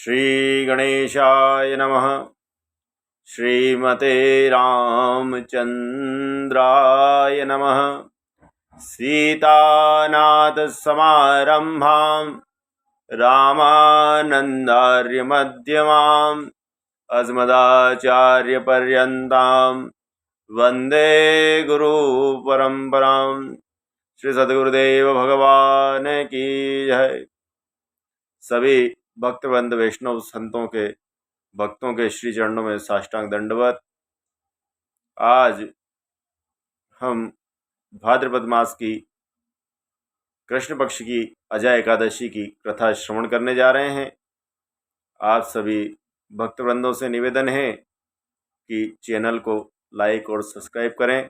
श्री गणेशाय नमः। श्रीमते रामचंद्राय नमः। सीतानाथ समारंभां रामानंदार्य मध्यमाम् अस्मदाचार्यपर्यन्तां वंदे गुरु परंपरां। श्री सद्गुरुदेव भगवान की जय। सभी भक्तवृंद वैष्णव संतों के भक्तों के श्री चरणों में साष्टांग दंडवत। आज हम भाद्रपद मास की कृष्ण पक्ष की अजय एकादशी की कथा श्रवण करने जा रहे हैं। आप सभी भक्तवृंदों से निवेदन है कि चैनल को लाइक और सब्सक्राइब करें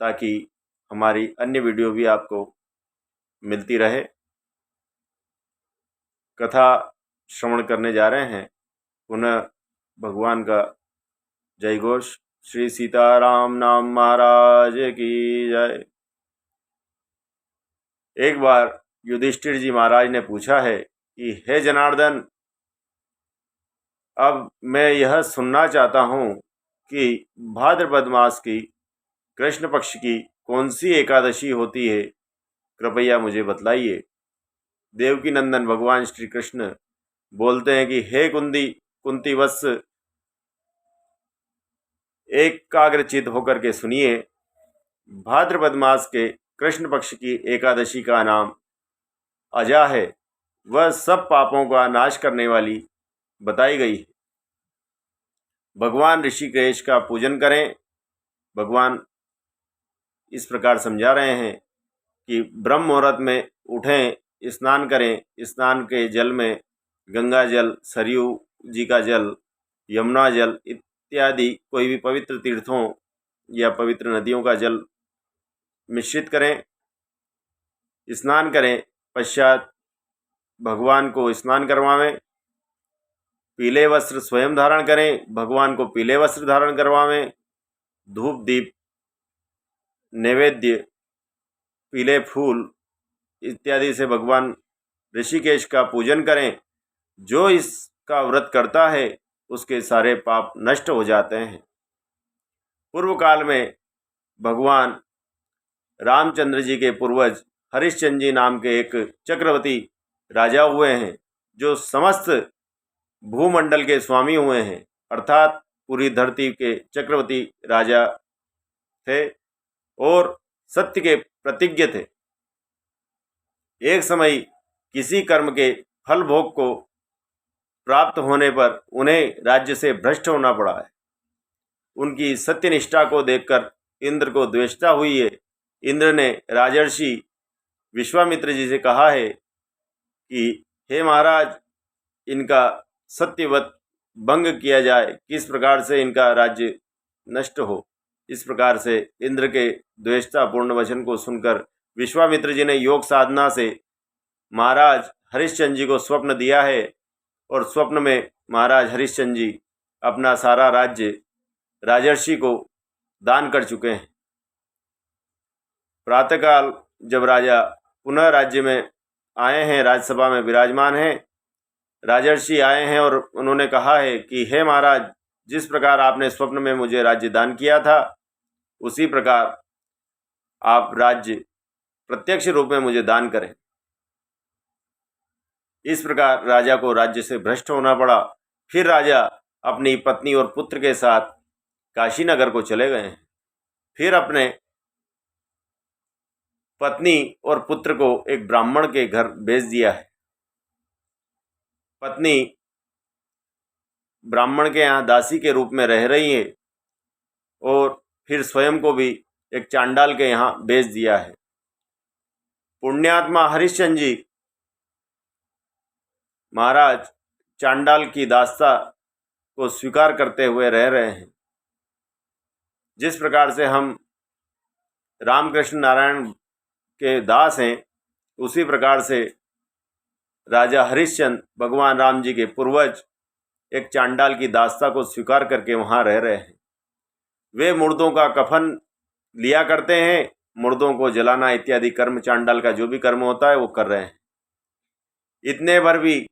ताकि हमारी अन्य वीडियो भी आपको मिलती रहे। कथा श्रवण करने जा रहे हैं। पुनः भगवान का जय घोष। श्री सीताराम नाम महाराज की जय। एक बार युधिष्ठिर जी महाराज ने पूछा है कि हे जनार्दन, अब मैं यह सुनना चाहता हूँ कि भाद्रपद मास की कृष्ण पक्ष की कौन सी एकादशी होती है, कृपया मुझे बतलाइए। देवकी नंदन भगवान श्री कृष्ण बोलते हैं कि हे कुंती वत्स, एकाग्रचित होकर के सुनिए। भाद्रपद मास के कृष्ण पक्ष की एकादशी का नाम अजा है। वह सब पापों का नाश करने वाली बताई गई है। भगवान ऋषिकेश का पूजन करें। भगवान इस प्रकार समझा रहे हैं कि ब्रह्म मुहूर्त में उठें, स्नान करें। स्नान के जल में गंगा जल, सरयू जी का जल, यमुना जल इत्यादि कोई भी पवित्र तीर्थों या पवित्र नदियों का जल मिश्रित करें, स्नान करें। पश्चात भगवान को स्नान करवावें। पीले वस्त्र स्वयं धारण करें, भगवान को पीले वस्त्र धारण करवावें। धूप दीप नैवेद्य, पीले फूल इत्यादि से भगवान ऋषिकेश का पूजन करें। जो इसका व्रत करता है उसके सारे पाप नष्ट हो जाते हैं। पूर्व काल में भगवान रामचंद्र जी के पूर्वज हरिश्चंद्र जी नाम के एक चक्रवर्ती राजा हुए हैं, जो समस्त भूमंडल के स्वामी हुए हैं, अर्थात पूरी धरती के चक्रवर्ती राजा थे और सत्य के प्रतिज्ञ थे। एक समय किसी कर्म के फल भोग को प्राप्त होने पर उन्हें राज्य से भ्रष्ट होना पड़ा है। उनकी सत्यनिष्ठा को देखकर इंद्र को द्वेषता हुई है। इंद्र ने राजर्षि विश्वामित्र जी से कहा है कि हे महाराज, इनका सत्यवत भंग किया जाए, किस प्रकार से इनका राज्य नष्ट हो। इस प्रकार से इंद्र के द्वेषतापूर्ण वचन को सुनकर विश्वामित्र जी ने योग साधना से महाराज हरिश्चंद्र जी को स्वप्न दिया है और स्वप्न में महाराज हरिश्चंद्र जी अपना सारा राज्य राजर्षि को दान कर चुके हैं। प्रातःकाल जब राजा पुनः राज्य में आए हैं, राज्यसभा में विराजमान हैं, राजर्षि आए हैं और उन्होंने कहा है कि हे महाराज, जिस प्रकार आपने स्वप्न में मुझे राज्य दान किया था उसी प्रकार आप राज्य प्रत्यक्ष रूप में मुझे दान करें। इस प्रकार राजा को राज्य से भ्रष्ट होना पड़ा। फिर राजा अपनी पत्नी और पुत्र के साथ काशी नगर को चले गए हैं। फिर अपने पत्नी और पुत्र को एक ब्राह्मण के घर भेज दिया है। पत्नी ब्राह्मण के यहाँ दासी के रूप में रह रही है और फिर स्वयं को भी एक चांडाल के यहाँ भेज दिया है। पुण्यात्मा हरिश्चंद्र जी महाराज चांडाल की दास्ता को स्वीकार करते हुए रह रहे हैं। जिस प्रकार से हम रामकृष्ण नारायण के दास हैं, उसी प्रकार से राजा हरिश्चंद्र भगवान राम जी के पूर्वज एक चांडाल की दास्ता को स्वीकार करके वहाँ रह रहे हैं। वे मुर्दों का कफन लिया करते हैं, मुर्दों को जलाना इत्यादि कर्म, चांडाल का जो भी कर्म होता है वो कर रहे हैं। इतने भर भी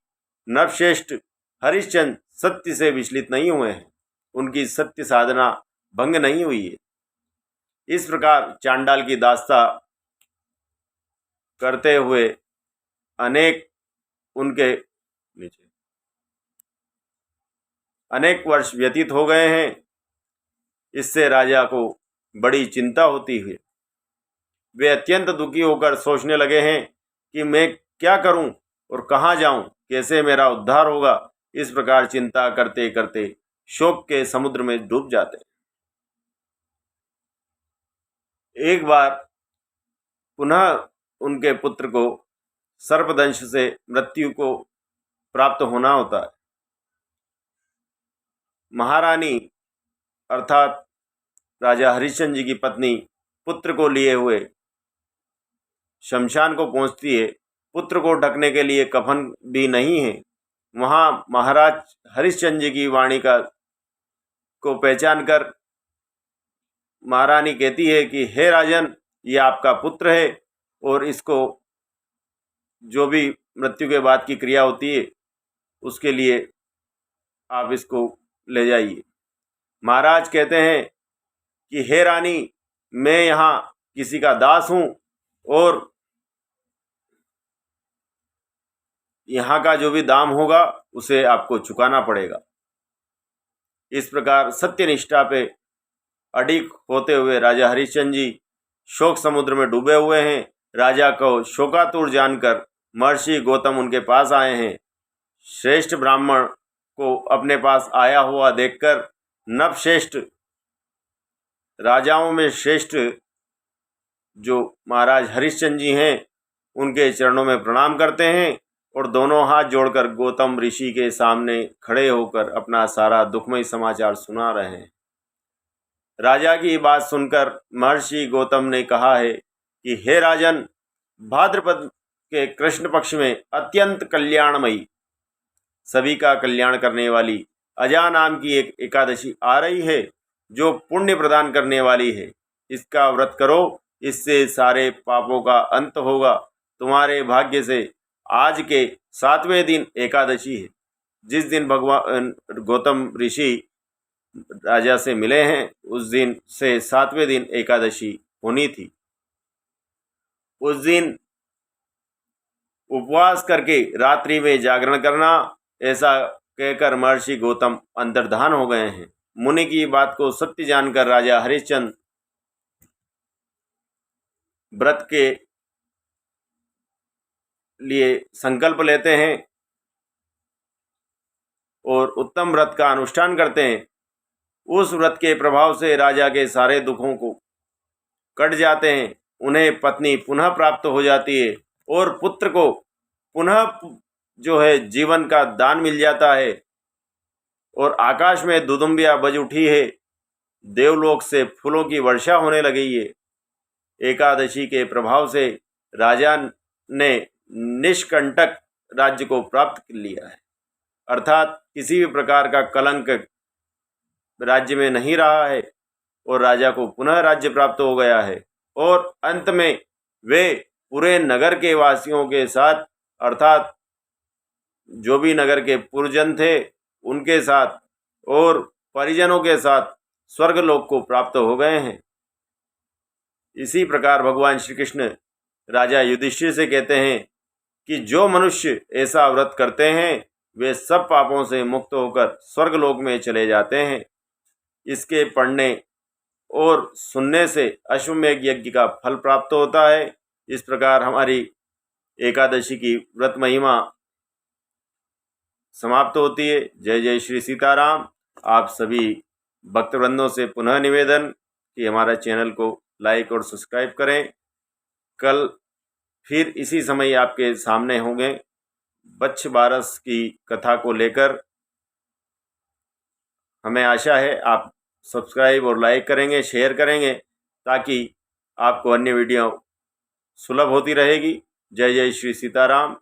नवश्रेष्ठ हरिश्चंद्र सत्य से विचलित नहीं हुए हैं, उनकी सत्य साधना भंग नहीं हुई है। इस प्रकार चांडाल की दास्ता करते हुए अनेक वर्ष व्यतीत हो गए हैं। इससे राजा को बड़ी चिंता होती हुई वे अत्यंत दुखी होकर सोचने लगे हैं कि मैं क्या करूं और कहाँ जाऊं, कैसे मेरा उद्धार होगा। इस प्रकार चिंता करते करते शोक के समुद्र में डूब जाते हैं। एक बार पुनः उनके पुत्र को सर्पदंश से मृत्यु को प्राप्त होना होता है। महारानी अर्थात राजा हरिश्चंद्र जी की पत्नी पुत्र को लिए हुए शमशान को पहुंचती है। पुत्र को ढकने के लिए कफन भी नहीं है। वहां महाराज हरिश्चंद्र जी की वाणी को पहचान कर महारानी कहती है कि हे राजन, ये आपका पुत्र है और इसको जो भी मृत्यु के बाद की क्रिया होती है उसके लिए आप इसको ले जाइए। महाराज कहते हैं कि हे रानी, मैं यहाँ किसी का दास हूँ और यहाँ का जो भी दाम होगा उसे आपको चुकाना पड़ेगा। इस प्रकार सत्यनिष्ठा पे अडिग होते हुए राजा हरिश्चंद्र जी शोक समुद्र में डूबे हुए हैं। राजा को शोकातुर जानकर महर्षि गौतम उनके पास आए हैं। श्रेष्ठ ब्राह्मण को अपने पास आया हुआ देखकर नवश्रेष्ठ राजाओं में श्रेष्ठ जो महाराज हरिश्चंद्र जी हैं उनके चरणों में प्रणाम करते हैं और दोनों हाथ जोड़कर गौतम ऋषि के सामने खड़े होकर अपना सारा दुखमय समाचार सुना रहे हैं। राजा की बात सुनकर महर्षि गौतम ने कहा है कि हे राजन, भाद्रपद के कृष्ण पक्ष में अत्यंत कल्याणमयी, सभी का कल्याण करने वाली अजा नाम की एक एकादशी आ रही है जो पुण्य प्रदान करने वाली है। इसका व्रत करो, इससे सारे पापों का अंत होगा। तुम्हारे भाग्य से आज के 7वें दिन एकादशी है। जिस दिन भगवान गौतम ऋषि राजा से मिले हैं उस दिन से 7वें दिन एकादशी होनी थी। उस दिन उपवास करके रात्रि में जागरण करना, ऐसा कहकर महर्षि गौतम अंतर्धान हो गए हैं। मुनि की बात को सत्य जानकर राजा हरिश्चंद्र व्रत के लिए संकल्प लेते हैं और उत्तम व्रत का अनुष्ठान करते हैं। उस व्रत के प्रभाव से राजा के सारे दुखों को कट जाते हैं। उन्हें पत्नी पुनः प्राप्त हो जाती है और पुत्र को पुनः जो है जीवन का दान मिल जाता है और आकाश में दुदुम्बिया बज उठी है। देवलोक से फूलों की वर्षा होने लगी है। एकादशी के प्रभाव से राजा ने निष्कंटक राज्य को प्राप्त कर लिया है, अर्थात किसी भी प्रकार का कलंक राज्य में नहीं रहा है और राजा को पुनः राज्य प्राप्त हो गया है। और अंत में वे पूरे नगर के वासियों के साथ, अर्थात जो भी नगर के पुरजन थे उनके साथ और परिजनों के साथ स्वर्गलोक को प्राप्त हो गए हैं। इसी प्रकार भगवान श्री कृष्ण राजा युधिष्ठिर से कहते हैं कि जो मनुष्य ऐसा व्रत करते हैं वे सब पापों से मुक्त होकर स्वर्गलोक में चले जाते हैं। इसके पढ़ने और सुनने से अश्वमेध यज्ञ का फल प्राप्त होता है। इस प्रकार हमारी एकादशी की व्रत महिमा समाप्त होती है। जय जय श्री सीताराम। आप सभी भक्तवृंदों से पुनः निवेदन कि हमारा चैनल को लाइक और सब्सक्राइब करें। कल फिर इसी समय आपके सामने होंगे वत्स बारस की कथा को लेकर। हमें आशा है आप सब्सक्राइब और लाइक करेंगे, शेयर करेंगे ताकि आपको अन्य वीडियो सुलभ होती रहेगी। जय जय श्री सीताराम।